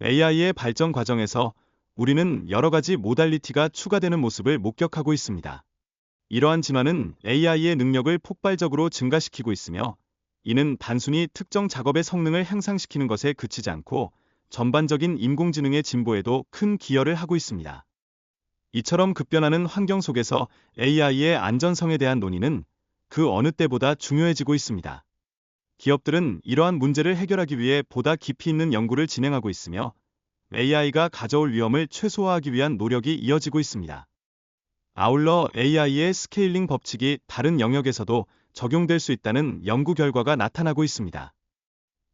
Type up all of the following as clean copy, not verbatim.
AI의 발전 과정에서 우리는 여러 가지 모달리티가 추가되는 모습을 목격하고 있습니다. 이러한 진화는 AI의 능력을 폭발적으로 증가시키고 있으며, 이는 단순히 특정 작업의 성능을 향상시키는 것에 그치지 않고 전반적인 인공지능의 진보에도 큰 기여를 하고 있습니다. 이처럼 급변하는 환경 속에서 AI의 안전성에 대한 논의는 그 어느 때보다 중요해지고 있습니다. 기업들은 이러한 문제를 해결하기 위해 보다 깊이 있는 연구를 진행하고 있으며, AI가 가져올 위험을 최소화하기 위한 노력이 이어지고 있습니다. 아울러 AI의 스케일링 법칙이 다른 영역에서도 적용될 수 있다는 연구 결과가 나타나고 있습니다.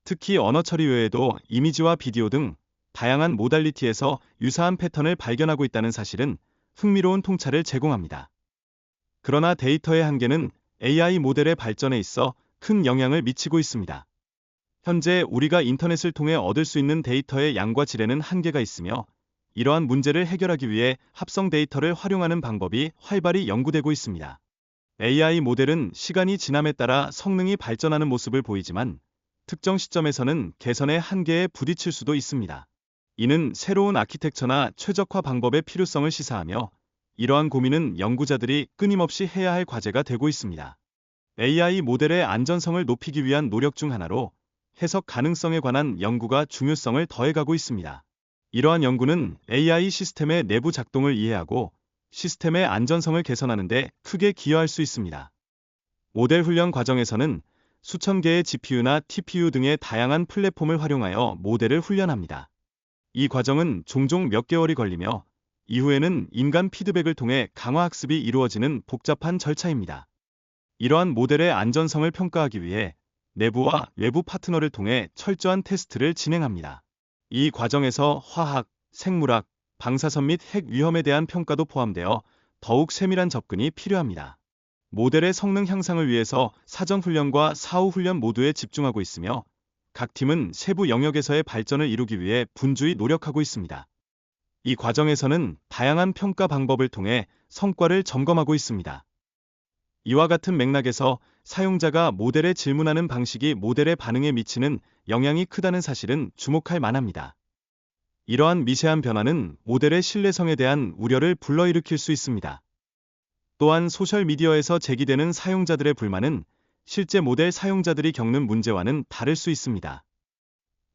특히 언어 처리 외에도 이미지와 비디오 등 다양한 모달리티에서 유사한 패턴을 발견하고 있다는 사실은 흥미로운 통찰을 제공합니다. 그러나 데이터의 한계는 AI 모델의 발전에 있어 큰 영향을 미치고 있습니다. 현재 우리가 인터넷을 통해 얻을 수 있는 데이터의 양과 질에는 한계가 있으며, 이러한 문제를 해결하기 위해 합성 데이터를 활용하는 방법이 활발히 연구되고 있습니다. AI 모델은 시간이 지남에 따라 성능이 발전하는 모습을 보이지만, 특정 시점에서는 개선의 한계에 부딪힐 수도 있습니다. 이는 새로운 아키텍처나 최적화 방법의 필요성을 시사하며, 이러한 고민은 연구자들이 끊임없이 해야 할 과제가 되고 있습니다. AI 모델의 안전성을 높이기 위한 노력 중 하나로 해석 가능성에 관한 연구가 중요성을 더해가고 있습니다. 이러한 연구는 AI 시스템의 내부 작동을 이해하고 시스템의 안전성을 개선하는 데 크게 기여할 수 있습니다. 모델 훈련 과정에서는 수천 개의 GPU나 TPU 등의 다양한 플랫폼을 활용하여 모델을 훈련합니다. 이 과정은 종종 몇 개월이 걸리며, 이후에는 인간 피드백을 통해 강화 학습이 이루어지는 복잡한 절차입니다. 이러한 모델의 안전성을 평가하기 위해 내부와 외부 파트너를 통해 철저한 테스트를 진행합니다. 이 과정에서 화학, 생물학, 방사선 및 핵 위험에 대한 평가도 포함되어 더욱 세밀한 접근이 필요합니다. 모델의 성능 향상을 위해서 사전 훈련과 사후 훈련 모두에 집중하고 있으며, 각 팀은 세부 영역에서의 발전을 이루기 위해 분주히 노력하고 있습니다. 이 과정에서는 다양한 평가 방법을 통해 성과를 점검하고 있습니다. 이와 같은 맥락에서 사용자가 모델에 질문하는 방식이 모델의 반응에 미치는 영향이 크다는 사실은 주목할 만합니다. 이러한 미세한 변화는 모델의 신뢰성에 대한 우려를 불러일으킬 수 있습니다. 또한 소셜미디어에서 제기되는 사용자들의 불만은 실제 모델 사용자들이 겪는 문제와는 다를 수 있습니다.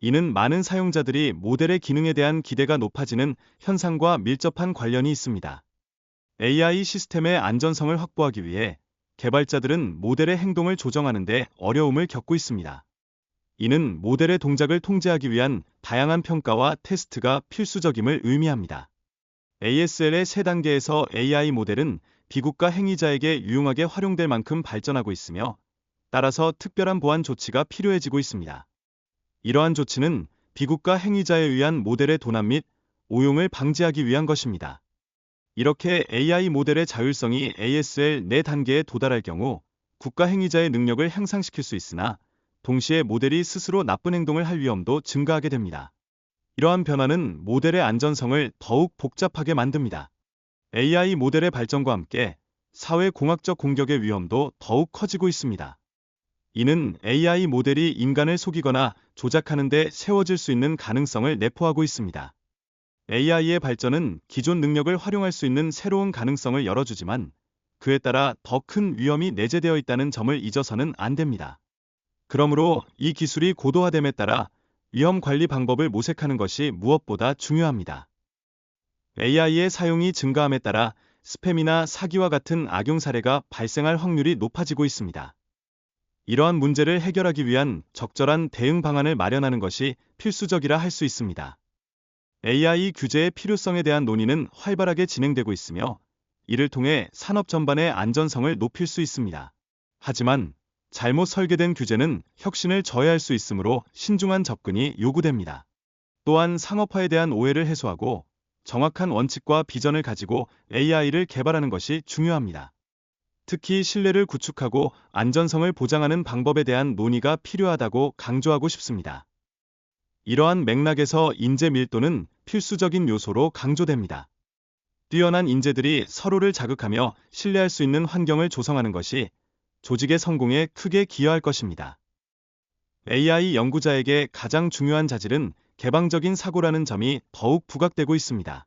이는 많은 사용자들이 모델의 기능에 대한 기대가 높아지는 현상과 밀접한 관련이 있습니다. AI 시스템의 안전성을 확보하기 위해 개발자들은 모델의 행동을 조정하는 데 어려움을 겪고 있습니다. 이는 모델의 동작을 통제하기 위한 다양한 평가와 테스트가 필수적임을 의미합니다. ASL의 세 단계에서 AI 모델은 비국가 행위자에게 유용하게 활용될 만큼 발전하고 있으며, 따라서 특별한 보안 조치가 필요해지고 있습니다. 이러한 조치는 비국가 행위자에 의한 모델의 도난 및 오용을 방지하기 위한 것입니다. 이렇게 AI 모델의 자율성이 ASL 4단계에 도달할 경우 국가 행위자의 능력을 향상시킬 수 있으나, 동시에 모델이 스스로 나쁜 행동을 할 위험도 증가하게 됩니다. 이러한 변화는 모델의 안전성을 더욱 복잡하게 만듭니다. AI 모델의 발전과 함께 사회공학적 공격의 위험도 더욱 커지고 있습니다. 이는 AI 모델이 인간을 속이거나 조작하는 데 세워질 수 있는 가능성을 내포하고 있습니다. AI의 발전은 기존 능력을 활용할 수 있는 새로운 가능성을 열어주지만, 그에 따라 더 큰 위험이 내재되어 있다는 점을 잊어서는 안 됩니다. 그러므로 이 기술이 고도화됨에 따라 위험 관리 방법을 모색하는 것이 무엇보다 중요합니다. AI의 사용이 증가함에 따라 스팸이나 사기와 같은 악용 사례가 발생할 확률이 높아지고 있습니다. 이러한 문제를 해결하기 위한 적절한 대응 방안을 마련하는 것이 필수적이라 할 수 있습니다. AI 규제의 필요성에 대한 논의는 활발하게 진행되고 있으며, 이를 통해 산업 전반의 안전성을 높일 수 있습니다. 하지만 잘못 설계된 규제는 혁신을 저해할 수 있으므로 신중한 접근이 요구됩니다. 또한 상업화에 대한 오해를 해소하고 정확한 원칙과 비전을 가지고 AI를 개발하는 것이 중요합니다. 특히 신뢰를 구축하고 안전성을 보장하는 방법에 대한 논의가 필요하다고 강조하고 싶습니다. 이러한 맥락에서 인재 밀도는 필수적인 요소로 강조됩니다. 뛰어난 인재들이 서로를 자극하며 신뢰할 수 있는 환경을 조성하는 것이 조직의 성공에 크게 기여할 것입니다. AI 연구자에게 가장 중요한 자질은 개방적인 사고라는 점이 더욱 부각되고 있습니다.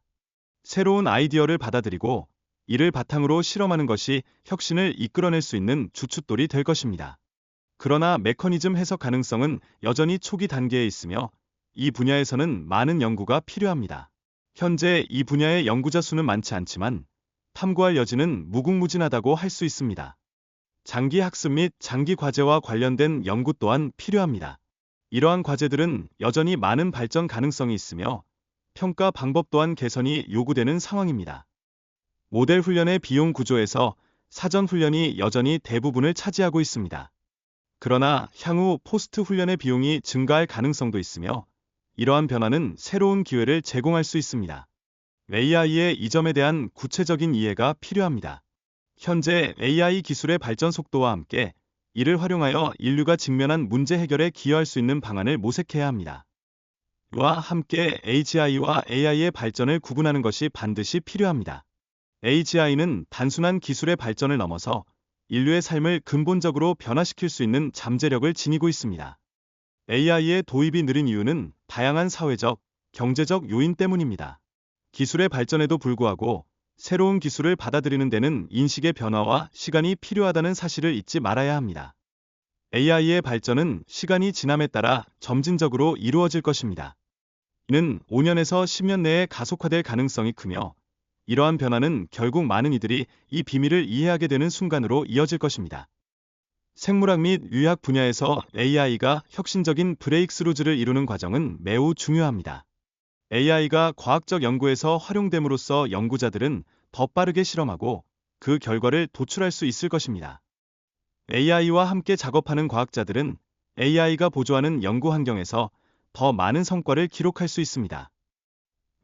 새로운 아이디어를 받아들이고 이를 바탕으로 실험하는 것이 혁신을 이끌어낼 수 있는 주춧돌이 될 것입니다. 그러나 메커니즘 해석 가능성은 여전히 초기 단계에 있으며 이 분야에서는 많은 연구가 필요합니다. 현재 이 분야의 연구자 수는 많지 않지만 탐구할 여지는 무궁무진하다고 할 수 있습니다. 장기 학습 및 장기 과제와 관련된 연구 또한 필요합니다. 이러한 과제들은 여전히 많은 발전 가능성이 있으며 평가 방법 또한 개선이 요구되는 상황입니다. 모델 훈련의 비용 구조에서 사전 훈련이 여전히 대부분을 차지하고 있습니다. 그러나 향후 포스트 훈련의 비용이 증가할 가능성도 있으며 이러한 변화는 새로운 기회를 제공할 수 있습니다. AI의 이 점에 대한 구체적인 이해가 필요합니다. 현재 AI 기술의 발전 속도와 함께 이를 활용하여 인류가 직면한 문제 해결에 기여할 수 있는 방안을 모색해야 합니다. 이와 함께 AGI와 AI의 발전을 구분하는 것이 반드시 필요합니다. AGI는 단순한 기술의 발전을 넘어서 인류의 삶을 근본적으로 변화시킬 수 있는 잠재력을 지니고 있습니다. AI의 도입이 느린 이유는 다양한 사회적, 경제적 요인 때문입니다. 기술의 발전에도 불구하고 새로운 기술을 받아들이는 데는 인식의 변화와 시간이 필요하다는 사실을 잊지 말아야 합니다. AI의 발전은 시간이 지남에 따라 점진적으로 이루어질 것입니다. 이는 5년에서 10년 내에 가속화될 가능성이 크며 이러한 변화는 결국 많은 이들이 이 비밀을 이해하게 되는 순간으로 이어질 것입니다. 생물학 및 의학 분야에서 AI가 혁신적인 브레이크스루즈를 이루는 과정은 매우 중요합니다. AI가 과학적 연구에서 활용됨으로써 연구자들은 더 빠르게 실험하고 그 결과를 도출할 수 있을 것입니다. AI와 함께 작업하는 과학자들은 AI가 보조하는 연구 환경에서 더 많은 성과를 기록할 수 있습니다.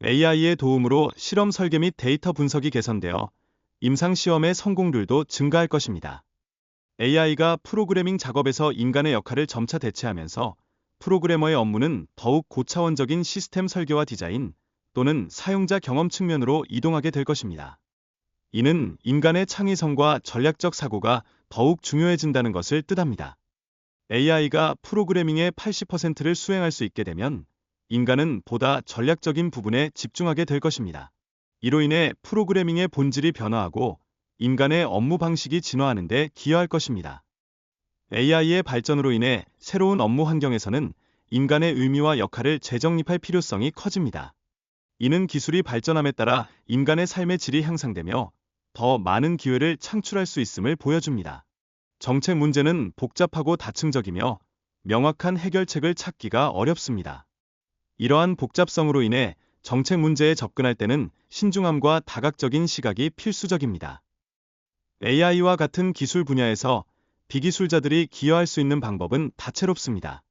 AI의 도움으로 실험 설계 및 데이터 분석이 개선되어 임상시험의 성공률도 증가할 것입니다. AI가 프로그래밍 작업에서 인간의 역할을 점차 대체하면서 프로그래머의 업무는 더욱 고차원적인 시스템 설계와 디자인 또는 사용자 경험 측면으로 이동하게 될 것입니다. 이는 인간의 창의성과 전략적 사고가 더욱 중요해진다는 것을 뜻합니다. AI가 프로그래밍의 80%를 수행할 수 있게 되면 인간은 보다 전략적인 부분에 집중하게 될 것입니다. 이로 인해 프로그래밍의 본질이 변화하고 인간의 업무 방식이 진화하는 데 기여할 것입니다. AI의 발전으로 인해 새로운 업무 환경에서는 인간의 의미와 역할을 재정립할 필요성이 커집니다. 이는 기술이 발전함에 따라 인간의 삶의 질이 향상되며 더 많은 기회를 창출할 수 있음을 보여줍니다. 정책 문제는 복잡하고 다층적이며 명확한 해결책을 찾기가 어렵습니다. 이러한 복잡성으로 인해 정책 문제에 접근할 때는 신중함과 다각적인 시각이 필수적입니다. AI와 같은 기술 분야에서 비기술자들이 기여할 수 있는 방법은 다채롭습니다.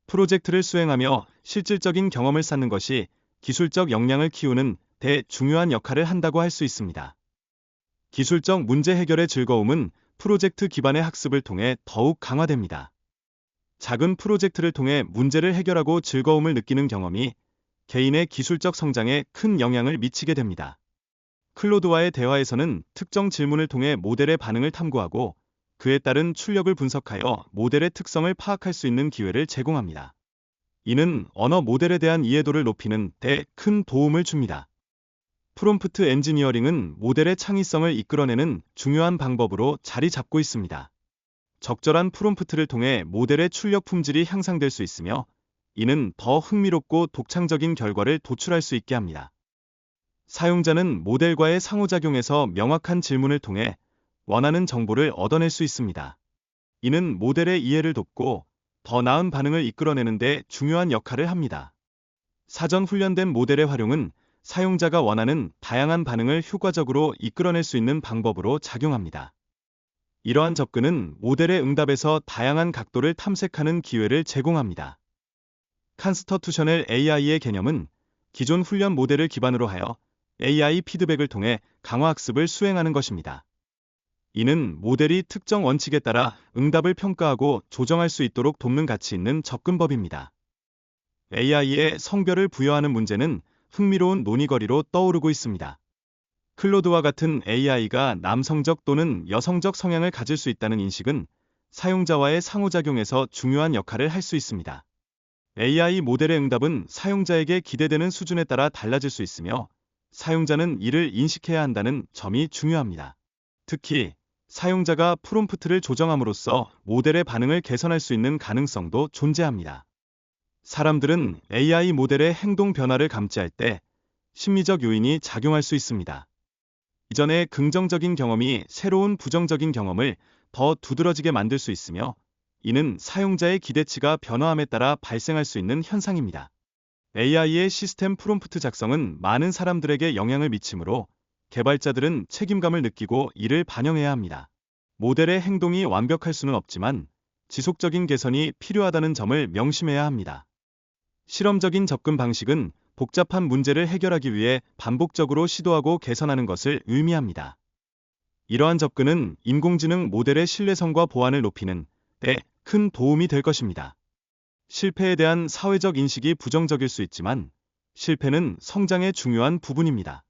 프로젝트를 수행하며 실질적인 경험을 쌓는 것이 기술적 역량을 키우는 데 중요한 역할을 한다고 할 수 있습니다. 기술적 문제 해결의 즐거움은 프로젝트 기반의 학습을 통해 더욱 강화됩니다. 작은 프로젝트를 통해 문제를 해결하고 즐거움을 느끼는 경험이 개인의 기술적 성장에 큰 영향을 미치게 됩니다. 클로드와의 대화에서는 특정 질문을 통해 모델의 반응을 탐구하고 그에 따른 출력을 분석하여 모델의 특성을 파악할 수 있는 기회를 제공합니다. 이는 언어 모델에 대한 이해도를 높이는 데 큰 도움을 줍니다. 프롬프트 엔지니어링은 모델의 창의성을 이끌어내는 중요한 방법으로 자리 잡고 있습니다. 적절한 프롬프트를 통해 모델의 출력 품질이 향상될 수 있으며 이는 더 흥미롭고 독창적인 결과를 도출할 수 있게 합니다. 사용자는 모델과의 상호작용에서 명확한 질문을 통해 원하는 정보를 얻어낼 수 있습니다. 이는 모델의 이해를 돕고 더 나은 반응을 이끌어내는 데 중요한 역할을 합니다. 사전 훈련된 모델의 활용은 사용자가 원하는 다양한 반응을 효과적으로 이끌어낼 수 있는 방법으로 작용합니다. 이러한 접근은 모델의 응답에서 다양한 각도를 탐색하는 기회를 제공합니다. 컨스터투셔널 AI의 개념은 기존 훈련 모델을 기반으로 하여 AI 피드백을 통해 강화학습을 수행하는 것입니다. 이는 모델이 특정 원칙에 따라 응답을 평가하고 조정할 수 있도록 돕는 가치 있는 접근법입니다. AI에 성별을 부여하는 문제는 흥미로운 논의거리로 떠오르고 있습니다. 클로드와 같은 AI가 남성적 또는 여성적 성향을 가질 수 있다는 인식은 사용자와의 상호작용에서 중요한 역할을 할 수 있습니다. AI 모델의 응답은 사용자에게 기대되는 수준에 따라 달라질 수 있으며 사용자는 이를 인식해야 한다는 점이 중요합니다. 특히 사용자가 프롬프트를 조정함으로써 모델의 반응을 개선할 수 있는 가능성도 존재합니다. 사람들은 AI 모델의 행동 변화를 감지할 때 심리적 요인이 작용할 수 있습니다. 이전의 긍정적인 경험이 새로운 부정적인 경험을 더 두드러지게 만들 수 있으며 이는 사용자의 기대치가 변화함에 따라 발생할 수 있는 현상입니다. AI의 시스템 프롬프트 작성은 많은 사람들에게 영향을 미치므로 개발자들은 책임감을 느끼고 이를 반영해야 합니다. 모델의 행동이 완벽할 수는 없지만 지속적인 개선이 필요하다는 점을 명심해야 합니다. 실험적인 접근 방식은 복잡한 문제를 해결하기 위해 반복적으로 시도하고 개선하는 것을 의미합니다. 이러한 접근은 인공지능 모델의 신뢰성과 보안을 높이는 데 큰 도움이 될 것입니다. 실패에 대한 사회적 인식이 부정적일 수 있지만 실패는 성장의 중요한 부분입니다.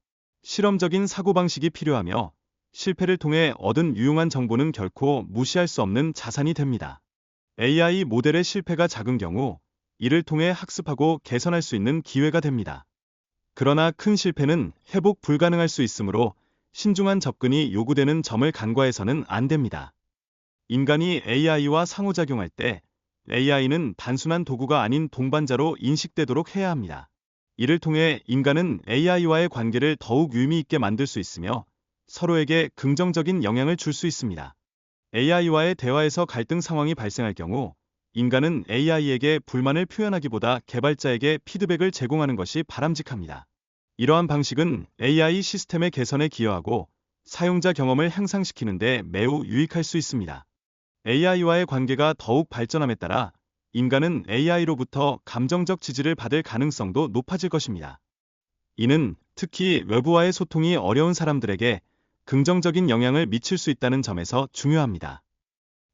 실험적인 사고방식이 필요하며 실패를 통해 얻은 유용한 정보는 결코 무시할 수 없는 자산이 됩니다. AI 모델의 실패가 작은 경우 이를 통해 학습하고 개선할 수 있는 기회가 됩니다. 그러나 큰 실패는 회복 불가능할 수 있으므로 신중한 접근이 요구되는 점을 간과해서는 안 됩니다. 인간이 AI와 상호작용할 때 AI는 단순한 도구가 아닌 동반자로 인식되도록 해야 합니다. 이를 통해 인간은 AI와의 관계를 더욱 의미 있게 만들 수 있으며 서로에게 긍정적인 영향을 줄 수 있습니다. AI와의 대화에서 갈등 상황이 발생할 경우 인간은 AI에게 불만을 표현하기보다 개발자에게 피드백을 제공하는 것이 바람직합니다. 이러한 방식은 AI 시스템의 개선에 기여하고 사용자 경험을 향상시키는 데 매우 유익할 수 있습니다. AI와의 관계가 더욱 발전함에 따라 인간은 AI로부터 감정적 지지를 받을 가능성도 높아질 것입니다. 이는 특히 외부와의 소통이 어려운 사람들에게 긍정적인 영향을 미칠 수 있다는 점에서 중요합니다.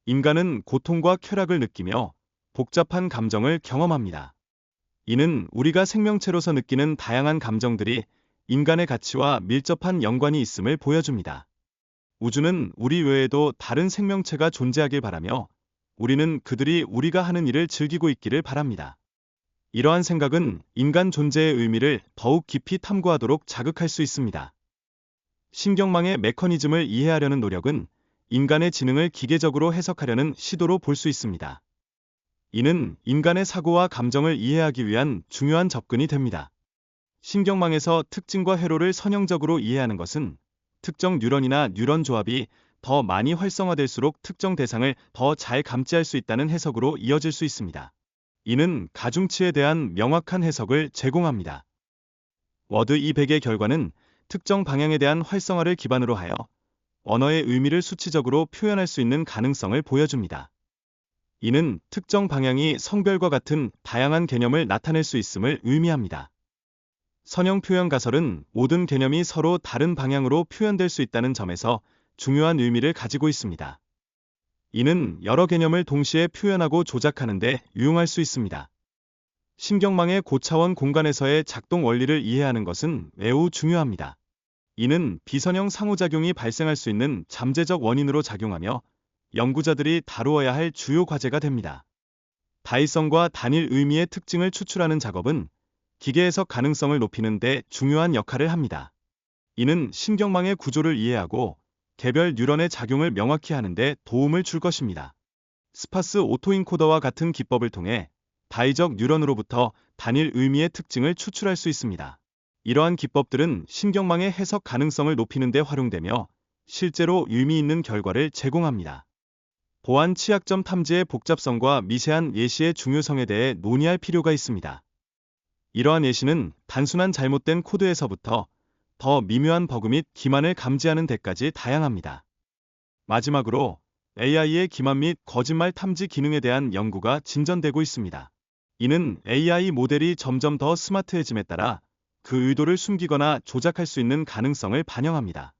인간은 고통과 쾌락을 느끼며 복잡한 감정을 경험합니다. 이는 우리가 생명체로서 느끼는 다양한 감정들이 인간의 가치와 밀접한 연관이 있음을 보여줍니다. 우주는 우리 외에도 다른 생명체가 존재하길 바라며 우리는 그들이 우리가 하는 일을 즐기고 있기를 바랍니다. 이러한 생각은 인간 존재의 의미를 더욱 깊이 탐구하도록 자극할 수 있습니다. 신경망의 메커니즘을 이해하려는 노력은 인간의 지능을 기계적으로 해석하려는 시도로 볼 수 있습니다. 이는 인간의 사고와 감정을 이해하기 위한 중요한 접근이 됩니다. 신경망에서 특징과 회로를 선형적으로 이해하는 것은 특정 뉴런이나 뉴런 조합이 더 많이 활성화될수록 특정 대상을 더 잘 감지할 수 있다는 해석으로 이어질 수 있습니다. 이는 가중치에 대한 명확한 해석을 제공합니다. 워드 200의 결과는 특정 방향에 대한 활성화를 기반으로 하여 언어의 의미를 수치적으로 표현할 수 있는 가능성을 보여줍니다. 이는 특정 방향이 성별과 같은 다양한 개념을 나타낼 수 있음을 의미합니다. 선형 표현 가설은 모든 개념이 서로 다른 방향으로 표현될 수 있다는 점에서 중요한 의미를 가지고 있습니다. 이는 여러 개념을 동시에 표현하고 조작하는 데 유용할 수 있습니다. 신경망의 고차원 공간에서의 작동 원리를 이해하는 것은 매우 중요합니다. 이는 비선형 상호작용이 발생할 수 있는 잠재적 원인으로 작용하며 연구자들이 다루어야 할 주요 과제가 됩니다. 다의성과 단일 의미의 특징을 추출하는 작업은 기계 해석 가능성을 높이는 데 중요한 역할을 합니다. 이는 신경망의 구조를 이해하고 개별 뉴런의 작용을 명확히 하는 데 도움을 줄 것입니다. 스파스 오토인코더와 같은 기법을 통해 다의적 뉴런으로부터 단일 의미의 특징을 추출할 수 있습니다. 이러한 기법들은 신경망의 해석 가능성을 높이는 데 활용되며 실제로 의미 있는 결과를 제공합니다. 보안 취약점 탐지의 복잡성과 미세한 예시의 중요성에 대해 논의할 필요가 있습니다. 이러한 예시는 단순한 잘못된 코드에서부터 더 미묘한 버그 및 기만을 감지하는 데까지 다양합니다. 마지막으로 AI의 기만 및 거짓말 탐지 기능에 대한 연구가 진전되고 있습니다. 이는 AI 모델이 점점 더 스마트해짐에 따라 그 의도를 숨기거나 조작할 수 있는 가능성을 반영합니다.